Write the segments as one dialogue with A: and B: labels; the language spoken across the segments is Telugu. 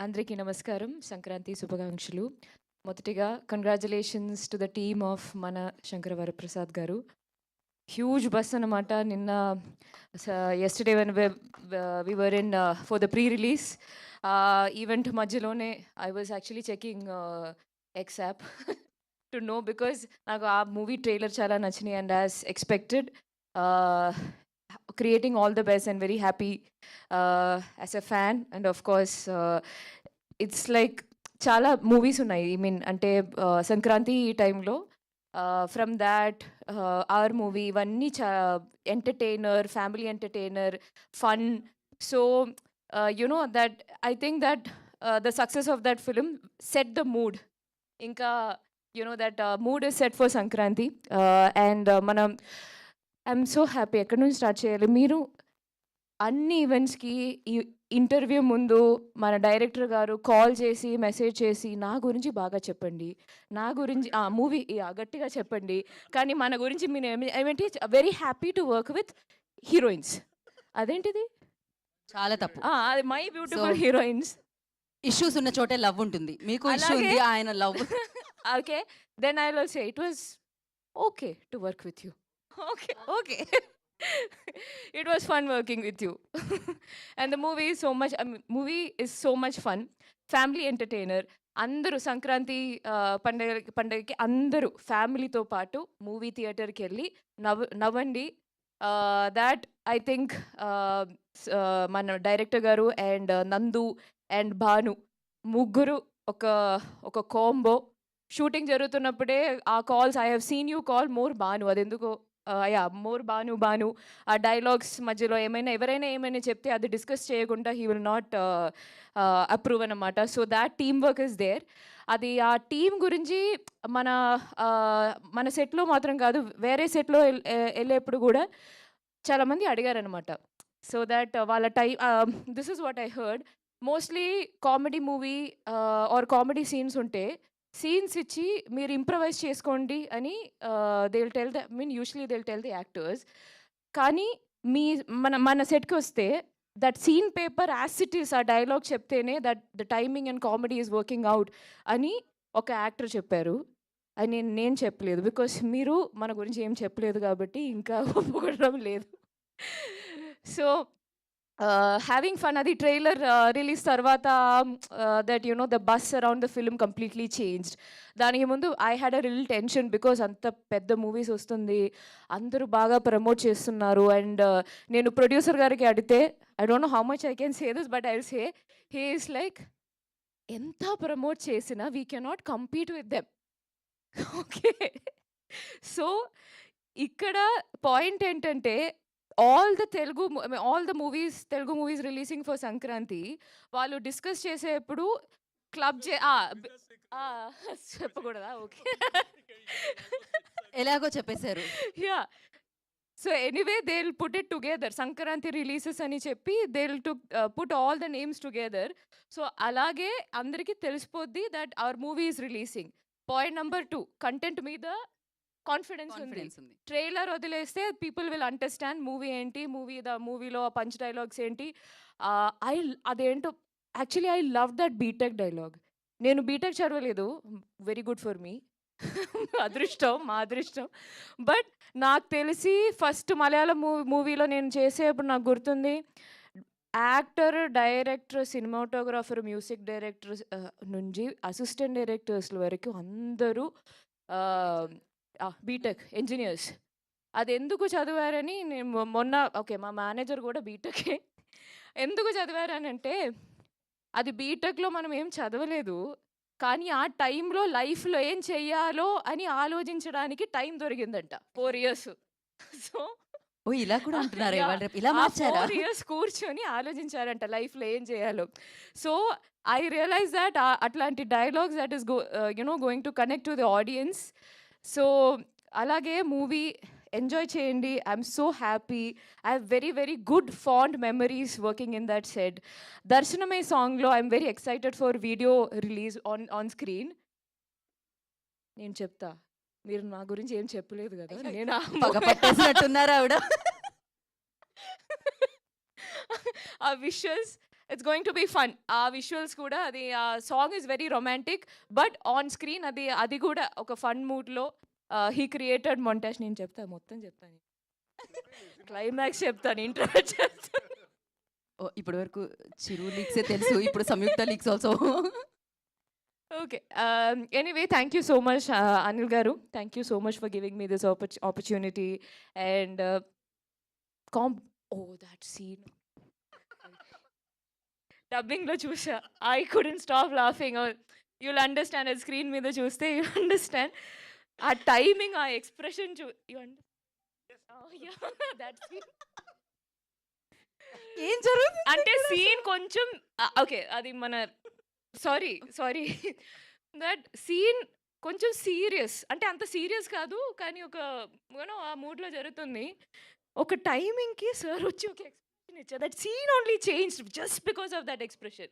A: అందరికీ నమస్కారం. సంక్రాంతి శుభాకాంక్షలు. మొదటిగా congratulations to the team of మన శంకర వరప్రసాద్ గారు. హ్యూజ్ బస్ అనమాట. నిన్న yesterday when we were in for the pre release event మధ్యలోనే I was actually checking X app to know because నాకు ఆ మూవీ ట్రైలర్ చాలా నచ్చినాయి and as expected creating all the best and very happy as a fan. And of course it's like చాలా మూవీస్ ఉన్నాయి. ఐ మీన్ అంటే సంక్రాంతి ఈ టైంలో ఫ్రమ్ దాట్ ఆర్ మూవీ ఇవన్నీ entertainer, family entertainer, fun. So you know that I think that the success of that film set the mood. ఇంకా you know that mood is set for Sankranti. And మనం ఐఎమ్ సో హ్యాపీ. ఎక్కడి నుంచి స్టార్ట్ చేయాలి? మీరు అన్ని ఈవెంట్స్కి ఈ ఇంటర్వ్యూ ముందు మన డైరెక్టర్ గారు కాల్ చేసి మెసేజ్ చేసి నా గురించి బాగా చెప్పండి, నా గురించి మూవీ గట్టిగా చెప్పండి, కానీ మన గురించి మీరు ఏమిటి very happy to work with heroines. అదేంటిది?
B: చాలా తప్పు.
A: అది మై బ్యూటిఫుల్ హీరోయిన్స్.
B: ఇష్యూస్ ఉన్న చోటే లవ్ ఉంటుంది. మీకు ఇష్యూ ఉంది, ఆయన love.
A: Okay, then I will say it was okay to work with you. Okay. It was fun working with you. And the movie is so much fun. Family entertainer. అందరూ సంక్రాంతి పండగకి అందరూ ఫ్యామిలీతో పాటు మూవీ థియేటర్కి వెళ్ళి నవ్వండి. దాట్ ఐ థింక్ మన డైరెక్టర్ గారు అండ్ నందు అండ్ భాను ముగ్గురు ఒక కాంబో. షూటింగ్ జరుగుతున్నప్పుడే ఆ calls, I have seen you call more Bhanu. అదెందుకో మోర్ భాను ఆ డైలాగ్స్ మధ్యలో ఎవరైనా ఏమైనా చెప్తే అది డిస్కస్ చేయకుండా హీ విల్ నాట్ అప్రూవ్ అనమాట. So that team work is there. అది ఆ టీం గురించి మన సెట్లో మాత్రం కాదు, వేరే సెట్లో వెళ్ళేప్పుడు కూడా చాలామంది అడిగారనమాట. సో దట్ వాళ్ళ this is what I heard. Mostly comedy movie or comedy scenes ఉంటే సీన్స్ ఇచ్చి మీరు ఇంప్రవైజ్ చేసుకోండి అని they will tell usually they will tell the actors. కానీ మన సెట్కి వస్తే that scene paper as it is, ఆ డైలాగ్ చెప్తేనే that the timing and comedy is working out అని ఒక యాక్టర్ చెప్పారు. అని నేను చెప్పలేదు, బికాస్ మీరు మన గురించి ఏం చెప్పలేదు కాబట్టి ఇంకా ఒప్పుకోవడం లేదు. So having fun. అది ట్రైలర్ రిలీజ్ తర్వాత that you know the bus around the film completely changed. దానికి ముందు I had a reel tension because అంత పెద్ద మూవీస్ వస్తుంది, అందరూ బాగా ప్రమోట్ చేస్తున్నారు. అండ్ నేను ప్రొడ్యూసర్ గారికి అడిగితే I don't know how much I can say this, but I will say he is like ఎంత ప్రమోట్ చేసినా we cannot compete with them. Okay, so ఇక్కడ పాయింట్ ఏంటంటే all the Telugu movies releasing for Sankranti, వాళ్ళు డిస్కస్ చేసేప్పుడు క్లబ్ చెప్పకూడదా? ఓకే,
B: ఎలాగో చెప్పేశారు.
A: Yeah, so anyway they will put it together. Sankranti releases అని చెప్పి they will put all the names together. So అలాగే అందరికీ తెలిసిపోద్ది that our movie is releasing. Point number 2, content మీద కాన్ఫిడెన్స్ ఉంది. ట్రైలర్ వదిలేస్తే పీపుల్ విల్ అండర్స్టాండ్ మూవీ ఏంటి, మూవీలో పంచ్ డైలాగ్స్ ఏంటి. అదేంటో actually I love that BTech dialogue. నేను బీటెక్ చదవలేదు, వెరీ గుడ్ ఫర్ మీ, అదృష్టం, మా అదృష్టం. బట్ నాకు తెలిసి ఫస్ట్ మలయాళం మూవీలో నేను చేసేప్పుడు నాకు గుర్తుంది, actor, director, cinematographer, music director నుంచి అసిస్టెంట్ డైరెక్టర్స్ వరకు అందరూ బీటెక్ ఇంజనీర్స్. అది ఎందుకు చదివారని నేను మొన్న, ఓకే మా మేనేజర్ కూడా బీటెకే. ఎందుకు చదివారనంటే అది బీటెక్లో మనం ఏం చదవలేదు, కానీ ఆ టైంలో లైఫ్లో ఏం చెయ్యాలో అని ఆలోచించడానికి టైం దొరికిందంట 4 years. సో
B: ఇలా కూడా అంటున్నారు, ఇలా
A: 4 years కూర్చొని ఆలోచించారంట లైఫ్లో ఏం చేయాలో. సో ఐ రియలైజ్ దట్ అట్లాంటి dialogues that is going to connect to the audience. So అలాగే మూవీ ఎంజాయ్ చేయండి. I'm so happy. I have very very good fond memories working in that set. దర్శనమే సాంగ్లో I'm very excited for video release on screen. నేను చెప్తా, మీరు నా గురించి ఏం చెప్పలేదు కదా. నేను
B: పట్టేసినట్టున్నారా ఆవిడ?
A: ఆ visuals it's going to be fun. ఆ విజువల్స్ కూడా అది ఆ song is very romantic but on screen అది కూడా ఒక ఫన్ మూడ్లో హీ క్రియేటెడ్ మొంటాజ్. నేను చెప్తాను మొత్తం చెప్తాను, క్లైమాక్స్ చెప్తాను, ఇంటర్వ్యూ చెప్తాను.
B: ఓ ఇప్పటి వరకు చిరు లీక్సే తెలుసు, ఇప్పుడు Samyuktha leaks also.
A: Okay. Anyway, thank you so much, Anil Garu. Thank you so much for giving me this opportunity. And oh, that scene. Dubbing lo chusha. I couldn't stop laughing. You'll understand at screen మీద చూస్తే you'll understand. ఆ టైమింగ్, ఆ expression you understand. Oh yeah, that scene.
B: ఏం జరుగుతుంది
A: అంటే సీన్ కొంచెం ఓకే, అది మన సారీ దట్ సీన్ కొంచెం సీరియస్, అంటే అంత సీరియస్ కాదు కానీ ఒక యూనో ఆ మూడ్లో జరుగుతుంది. ఒక టైమింగ్కి సార్ వచ్చి ఒక ఎక్స్ప్రెషన్ ఇచ్చారు. That scene only changed just because of that expression.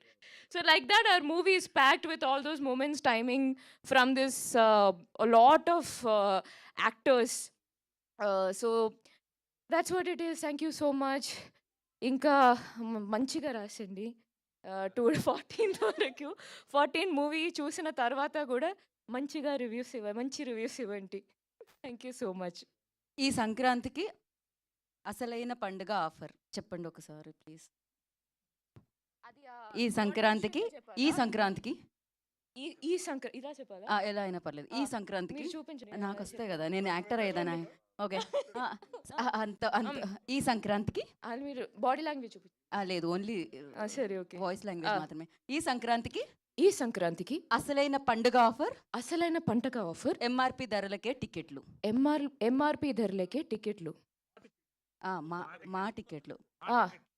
A: So like that our movie is packed with all those moments timing from this lot of actors. So that's what it is. Thank you so much. ఇంకా మంచిగా రాసండి 14th వరకు. 14 మూవీ చూసిన తర్వాత కూడా మంచిగా మంచి రివ్యూస్ ఇవ్వండి. Thank you so much.
B: ఈ సంక్రాంతికి అసలైన పండుగ ఆఫర్ చెప్పండి ఒకసారి ప్లీజ్. ఈ సంక్రాంతికి
A: ఇలా చెప్పాలా?
B: ఎలా అయినా పర్లేదు. ఈ సంక్రాంతికి
A: మీరు చూపించండి.
B: నాకు వస్తాయి కదా, నేను యాక్టర్ అయ్యేదానా? ఓకే. అంత ఈ సంక్రాంతికి
A: మీరు బాడీ లాంగ్వేజ్ చూపించండి.
B: లేదు, ఓన్లీ
A: సరే ఓకే,
B: వాయిస్ లాంగ్వేజ్ మాత్రమే. ఈ సంక్రాంతికి
A: అసలైన పండుగ ఆఫర్
B: ఎంఆర్పి ధరలకే టికెట్లు.
A: ఎంఆర్పి ధరలకే టికెట్లు.
B: మా టికెట్లు.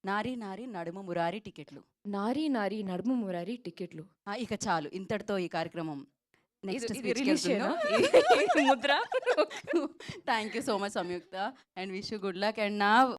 B: నారీ నారీ నడుము మురారి టికెట్లు.
A: నారీ నారీ నడుము మురారి టికెట్లు.
B: ఇక చాలు, ఇంతటితో ఈ కార్యక్రమం నెక్స్ట్ ముద్ర. Thank you so much Samyuktha and wish you good luck. And నా